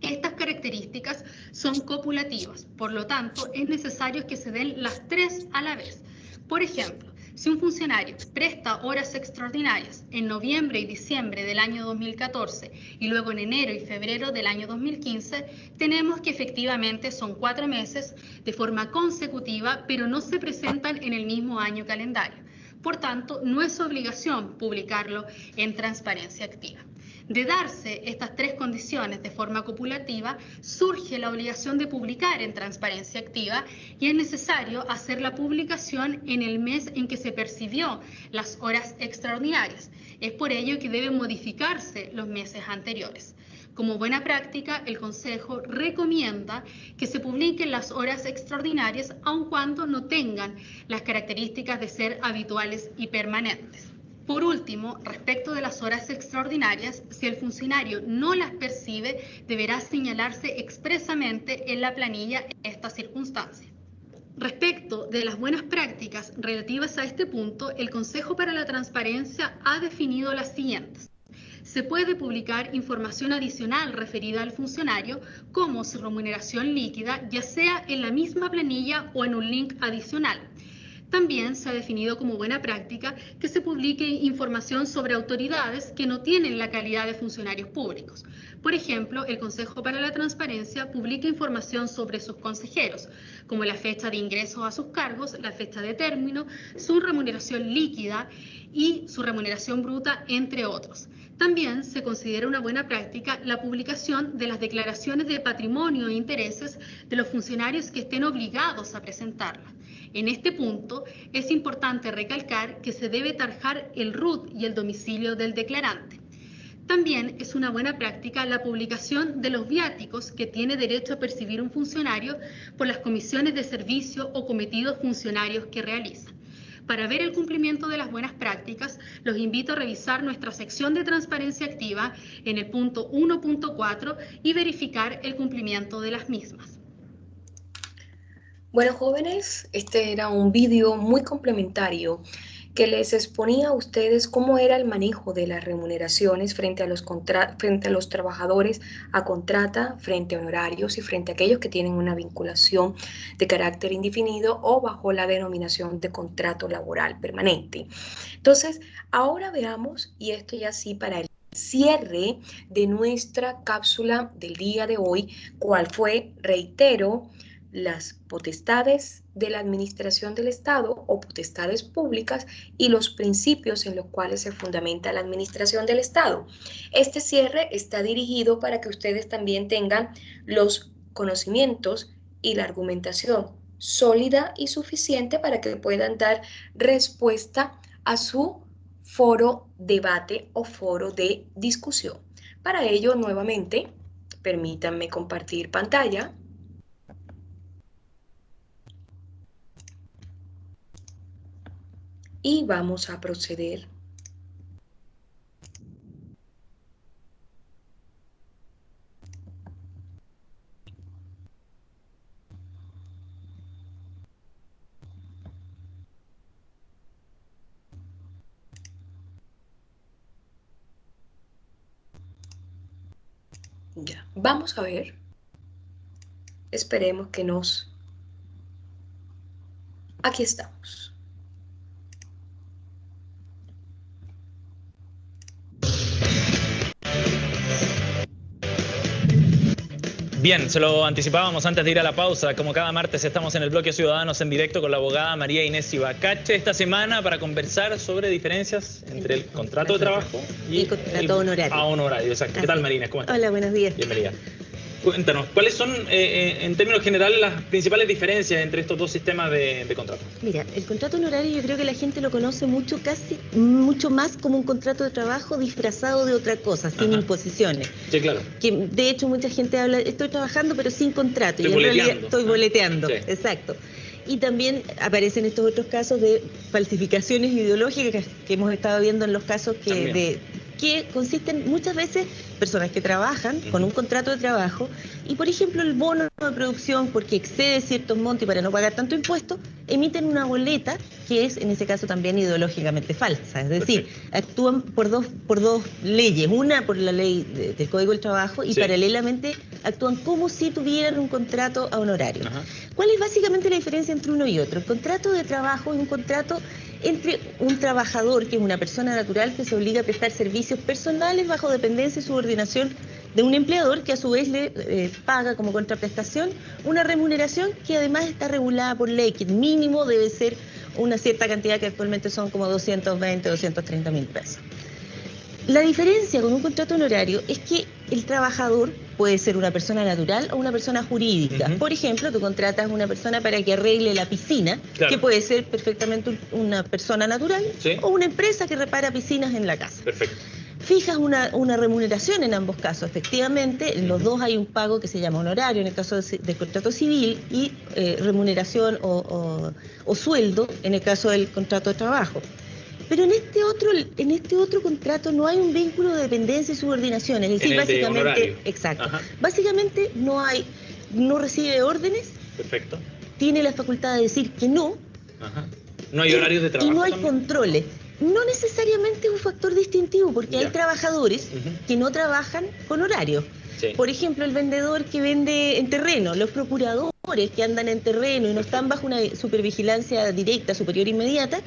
[SPEAKER 2] Estas características son copulativas, por lo tanto, es necesario que se den las 3 a la vez. Por ejemplo, si un funcionario presta horas extraordinarias en noviembre y diciembre del año 2014 y luego en enero y febrero del año 2015, tenemos que efectivamente son 4 meses de forma consecutiva, pero no se presentan en el mismo año calendario. Por tanto, no es obligación publicarlo en Transparencia Activa. De darse estas 3 condiciones de forma copulativa, surge la obligación de publicar en Transparencia Activa y es necesario hacer la publicación en el mes en que se percibió las horas extraordinarias. Es por ello que deben modificarse los meses anteriores. Como buena práctica, el Consejo recomienda que se publiquen las horas extraordinarias aun cuando no tengan las características de ser habituales y permanentes. Por último, respecto de las horas extraordinarias, si el funcionario no las percibe, deberá señalarse expresamente en la planilla esta circunstancia. Respecto de las buenas prácticas relativas a este punto, el Consejo para la Transparencia ha definido las siguientes. Se puede publicar información adicional referida al funcionario como su remuneración líquida, ya sea en la misma planilla o en un link adicional. También se ha definido como buena práctica que se publique información sobre autoridades que no tienen la calidad de funcionarios públicos. Por ejemplo, el Consejo para la Transparencia publica información sobre sus consejeros, como la fecha de ingreso a sus cargos, la fecha de término, su remuneración líquida y su remuneración bruta, entre otros. También se considera una buena práctica la publicación de las declaraciones de patrimonio e intereses de los funcionarios que estén obligados a presentarlas. En este punto, es importante recalcar que se debe tarjar el RUT y el domicilio del declarante. También es una buena práctica la publicación de los viáticos que tiene derecho a percibir un funcionario por las comisiones de servicio o cometidos funcionarios que realiza. Para ver el cumplimiento de las buenas prácticas, los invito a revisar nuestra sección de transparencia activa en el punto 1.4 y verificar el cumplimiento de las mismas.
[SPEAKER 1] Bueno, jóvenes, este era un vídeo muy complementario que les exponía a ustedes cómo era el manejo de las remuneraciones frente a los trabajadores a contrata, frente a honorarios y frente a aquellos que tienen una vinculación de carácter indefinido o bajo la denominación de contrato laboral permanente. Entonces, ahora veamos, y esto ya sí para el cierre de nuestra cápsula del día de hoy, cuál fue, reitero, las potestades de la administración del Estado o potestades públicas y los principios en los cuales se fundamenta la administración del Estado. Este cierre está dirigido para que ustedes también tengan los conocimientos y la argumentación sólida y suficiente para que puedan dar respuesta a su foro debate o foro de discusión. Para ello, nuevamente, permítanme compartir pantalla. Y vamos a proceder ya. Vamos a ver. Esperemos que nos... Aquí estamos.
[SPEAKER 3] Bien, se lo anticipábamos antes de ir a la pausa. Como cada martes estamos en el Bloque Ciudadanos en directo con la abogada María Inés Ibacache esta semana para conversar sobre diferencias entre el contrato de trabajo y
[SPEAKER 4] el contrato honorario.
[SPEAKER 3] Honorario, exacto. ¿Qué tal, María Inés? ¿Cómo estás?
[SPEAKER 4] Hola, buenos días.
[SPEAKER 3] Bienvenida. Cuéntanos, ¿cuáles son, en términos generales, las principales diferencias entre estos dos sistemas de contrato?
[SPEAKER 4] Mira, el contrato honorario yo creo que la gente lo conoce mucho más como un contrato de trabajo disfrazado de otra cosa, sin imposiciones.
[SPEAKER 3] Sí, claro.
[SPEAKER 4] Que de hecho mucha gente habla, estoy trabajando pero sin contrato,
[SPEAKER 3] Estoy
[SPEAKER 4] y en realidad
[SPEAKER 3] boleteando.
[SPEAKER 4] estoy boleteando,
[SPEAKER 3] Sí.
[SPEAKER 4] exacto. Y también aparecen estos otros casos de falsificaciones ideológicas que hemos estado viendo en los casos que consisten muchas veces personas que trabajan con un contrato de trabajo y, por ejemplo, el bono de producción, porque excede ciertos montos y para no pagar tanto impuesto, emiten una boleta que es, en ese caso, también ideológicamente falsa. Es decir, actúan por dos leyes, una por la ley del Código del Trabajo y paralelamente actúan como si tuvieran un contrato a honorario. ¿Cuál es básicamente la diferencia entre uno y otro? El contrato de trabajo es un contrato entre un trabajador, que es una persona natural que se obliga a prestar servicios personales bajo dependencia y subordinación de un empleador que a su vez le paga como contraprestación una remuneración que además está regulada por ley, que mínimo debe ser una cierta cantidad que actualmente son como 220, 230 mil pesos. La diferencia con un contrato honorario es que el trabajador puede ser una persona natural o una persona jurídica. Por ejemplo, tú contratas a una persona para que arregle la piscina, que puede ser perfectamente una persona natural o una empresa que repara piscinas en la casa.
[SPEAKER 3] Perfecto.
[SPEAKER 4] Fijas una remuneración en ambos casos. Efectivamente, en los dos hay un pago que se llama honorario, en el caso del contrato civil, y remuneración o sueldo en el caso del contrato de trabajo. Pero en este otro contrato no hay un vínculo de dependencia y subordinación, es decir, básicamente, básicamente no recibe órdenes, tiene la facultad de decir que no,
[SPEAKER 3] no hay horarios de trabajo
[SPEAKER 4] y no hay
[SPEAKER 3] también.
[SPEAKER 4] Controles. No necesariamente es un factor distintivo, porque hay trabajadores que no trabajan con horario. Por ejemplo, el vendedor que vende en terreno, los procuradores trabajadores que andan en terreno y no están bajo una supervigilancia directa, superior inmediata,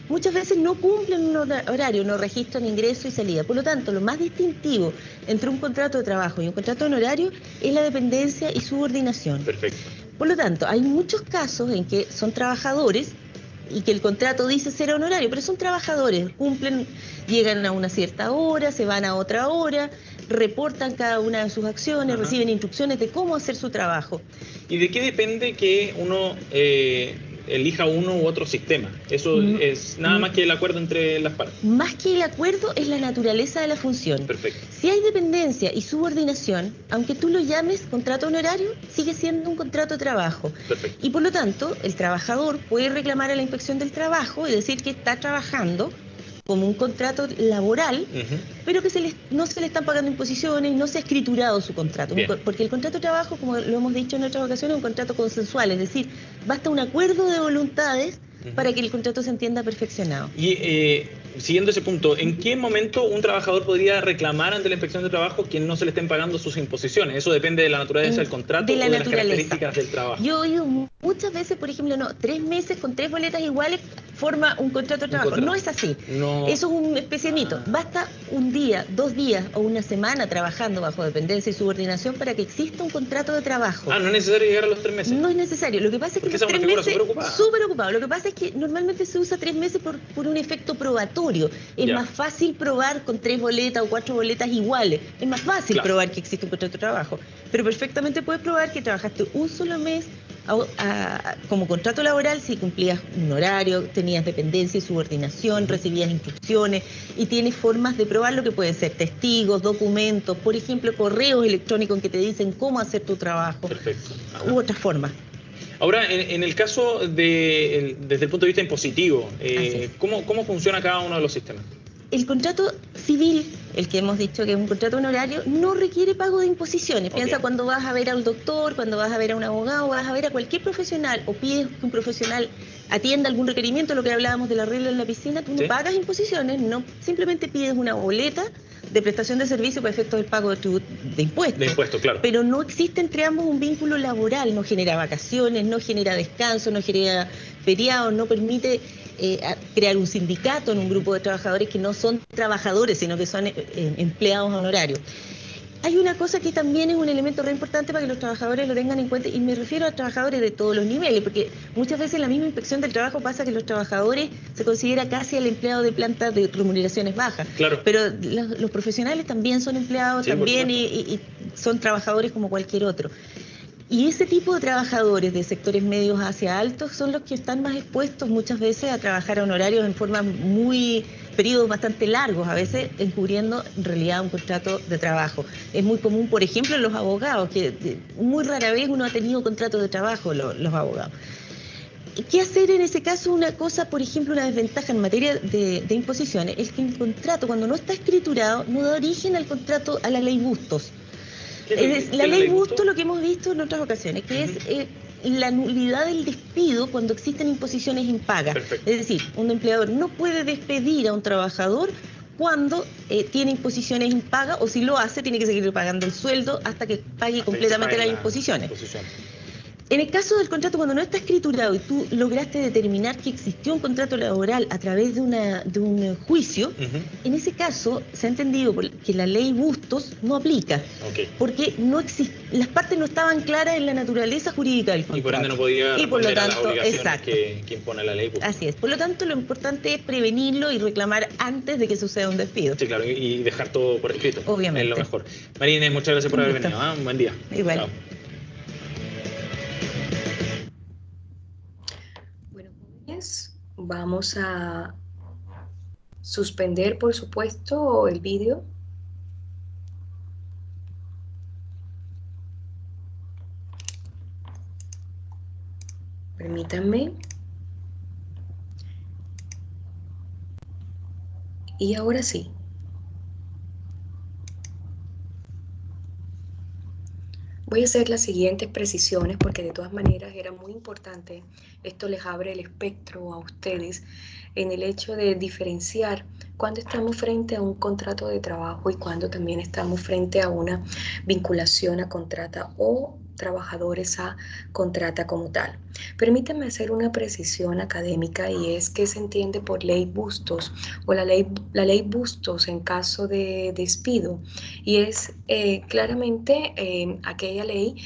[SPEAKER 4] muchas veces no cumplen un horario, no registran ingreso y salida. Por lo tanto, lo más distintivo entre un contrato de trabajo y un contrato honorario es la dependencia y subordinación.
[SPEAKER 3] Perfecto.
[SPEAKER 4] Por lo tanto, hay muchos casos en que son trabajadores y que el contrato dice ser honorario, pero son trabajadores, cumplen, llegan a una cierta hora, se van a otra hora, reportan cada una de sus acciones, reciben instrucciones de cómo hacer su trabajo.
[SPEAKER 3] ¿Y de qué depende que uno elija uno u otro sistema? Eso es nada más que el acuerdo entre las partes.
[SPEAKER 4] Más que el acuerdo es la naturaleza de la función.
[SPEAKER 3] Perfecto.
[SPEAKER 4] Si hay dependencia y subordinación, aunque tú lo llames contrato honorario, sigue siendo un contrato de trabajo.
[SPEAKER 3] Perfecto.
[SPEAKER 4] Y por lo tanto, el trabajador puede reclamar a la Inspección del Trabajo y decir que está trabajando como un contrato laboral, pero que no se le están pagando imposiciones, no se ha escriturado su contrato. Porque el contrato de trabajo, como lo hemos dicho en otras ocasiones, es un contrato consensual, es decir, basta un acuerdo de voluntades para que el contrato se entienda perfeccionado.
[SPEAKER 3] Y siguiendo ese punto, ¿en qué momento un trabajador podría reclamar ante la Inspección de Trabajo que no se le estén pagando sus imposiciones? ¿Eso depende de la naturaleza del contrato o de las características del trabajo?
[SPEAKER 4] Yo he oído muchas veces, por ejemplo, 3 meses con 3 boletas iguales forma un contrato de trabajo. No es así.
[SPEAKER 3] No.
[SPEAKER 4] Eso es una especie de mito. Basta un día, 2 días o una semana trabajando bajo dependencia y subordinación para que exista un contrato de trabajo.
[SPEAKER 3] No es necesario llegar a los 3 meses.
[SPEAKER 4] No es necesario. Lo que pasa es que
[SPEAKER 3] los 3 meses...
[SPEAKER 4] Súper ocupado. Lo que pasa es que normalmente se usa 3 meses por un efecto probatorio. Es más fácil probar con 3 boletas o 4 boletas iguales. Es más fácil probar que existe un contrato de trabajo. Pero perfectamente puedes probar que trabajaste un solo mes como contrato laboral si cumplías un horario, tenías dependencia y subordinación, recibías instrucciones y tienes formas de probarlo que pueden ser testigos, documentos, por ejemplo, correos electrónicos en que te dicen cómo hacer tu trabajo.
[SPEAKER 3] Perfecto.
[SPEAKER 4] U otras formas.
[SPEAKER 3] Ahora, en el caso desde el punto de vista impositivo, ¿cómo funciona cada uno de los sistemas?
[SPEAKER 4] El contrato civil, el que hemos dicho que es un contrato honorario, no requiere pago de imposiciones. Piensa cuando vas a ver a un doctor, cuando vas a ver a un abogado, vas a ver a cualquier profesional o pides que un profesional atienda algún requerimiento, lo que hablábamos de la regla en la piscina, tú no pagas imposiciones, no, simplemente pides una boleta de prestación de servicio para efectos del pago de impuestos.
[SPEAKER 3] De impuestos, claro.
[SPEAKER 4] Pero no existe entre ambos un vínculo laboral, no genera vacaciones, no genera descanso, no genera feriados, no permite crear un sindicato en un grupo de trabajadores que no son trabajadores, sino que son empleados honorarios. Hay una cosa que también es un elemento re importante para que los trabajadores lo tengan en cuenta, y me refiero a trabajadores de todos los niveles, porque muchas veces en la misma Inspección del Trabajo pasa que los trabajadores se considera casi el empleado de planta de remuneraciones bajas.
[SPEAKER 3] Claro.
[SPEAKER 4] Pero los profesionales también son empleados, también y son trabajadores como cualquier otro. Y ese tipo de trabajadores de sectores medios hacia altos son los que están más expuestos muchas veces a trabajar a honorarios en forma periodos bastante largos, a veces encubriendo en realidad un contrato de trabajo. Es muy común, por ejemplo, en los abogados, que muy rara vez uno ha tenido contrato de trabajo, los abogados. ¿Qué hacer en ese caso? Una cosa, por ejemplo, una desventaja en materia de imposiciones, es que el contrato, cuando no está escriturado, no da origen al contrato, a la ley Bustos. La ley Bustos, lo que hemos visto en otras ocasiones, que es la nulidad del despido cuando existen imposiciones impagas. Es decir, un empleador no puede despedir a un trabajador cuando tiene imposiciones impagas, o si lo hace, tiene que seguir pagando el sueldo hasta que pague completamente las imposiciones. En el caso del contrato, cuando no está escriturado y tú lograste determinar que existió un contrato laboral a través de un juicio, en ese caso se ha entendido que la ley Bustos no aplica, porque las partes no estaban claras en la naturaleza jurídica del contrato.
[SPEAKER 3] Y por ende no podía responder a las obligaciones que impone la ley Bustos.
[SPEAKER 4] Así es. Por lo tanto, lo importante es prevenirlo y reclamar antes de que suceda un despido.
[SPEAKER 3] Sí, claro, y dejar todo por escrito.
[SPEAKER 4] Obviamente.
[SPEAKER 3] Es lo mejor. María Inés, muchas gracias por haber venido. Un buen día.
[SPEAKER 4] Igual.
[SPEAKER 3] Chao.
[SPEAKER 1] Vamos a suspender, por supuesto, el vídeo. Permítanme. Y ahora sí. Voy a hacer las siguientes precisiones porque de todas maneras era muy importante. Esto les abre el espectro a ustedes en el hecho de diferenciar cuando estamos frente a un contrato de trabajo y cuando también estamos frente a una vinculación a contrata o trabajadores a contrata como tal. Permítame hacer una precisión académica, y es que se entiende por ley Bustos o la ley Bustos en caso de despido, y es claramente aquella ley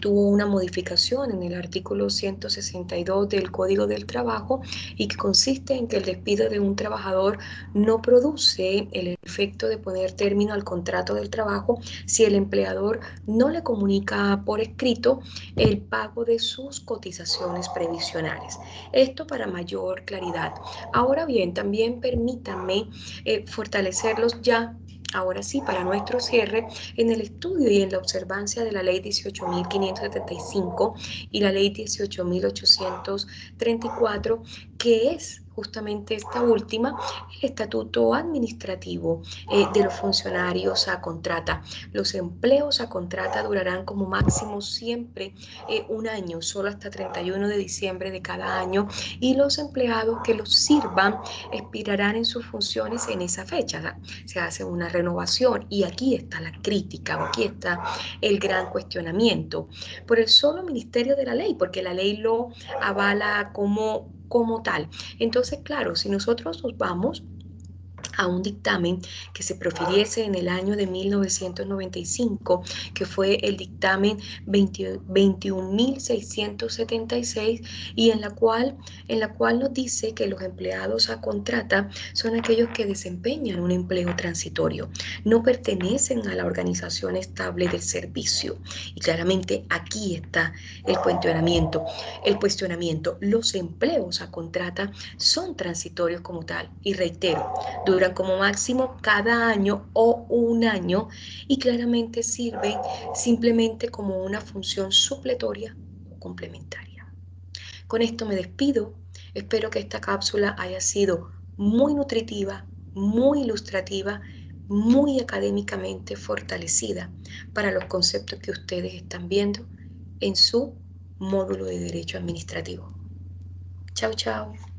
[SPEAKER 1] tuvo una modificación en el artículo 162 del Código del Trabajo, y que consiste en que el despido de un trabajador no produce el efecto de poner término al contrato del trabajo si el empleador no le comunica por escrito el pago de sus cotizaciones previsionales. Esto para mayor claridad. Ahora bien, también permítanme fortalecerlos ya. Ahora sí, para nuestro cierre, en el estudio y en la observancia de la Ley 18.575 y la Ley 18.834, que es justamente esta última, el estatuto administrativo de los funcionarios a contrata. Los empleos a contrata durarán como máximo siempre un año, solo hasta 31 de diciembre de cada año, y los empleados que los sirvan expirarán en sus funciones en esa fecha. Se hace una renovación, y aquí está la crítica, aquí está el gran cuestionamiento por el solo ministerio de la ley, porque la ley lo avala como tal. Entonces, claro, si nosotros nos vamos a un dictamen que se profiriese en el año de 1995, que fue el dictamen 21.676, y en la cual nos dice que los empleados a contrata son aquellos que desempeñan un empleo transitorio, no pertenecen a la organización estable del servicio. Y claramente aquí está el cuestionamiento. Los empleos a contrata son transitorios como tal, y reitero, duran como máximo cada año o un año, y claramente sirven simplemente como una función supletoria o complementaria. Con esto me despido. Espero que esta cápsula haya sido muy nutritiva, muy ilustrativa, muy académicamente fortalecida para los conceptos que ustedes están viendo en su módulo de Derecho Administrativo. Chao, chao.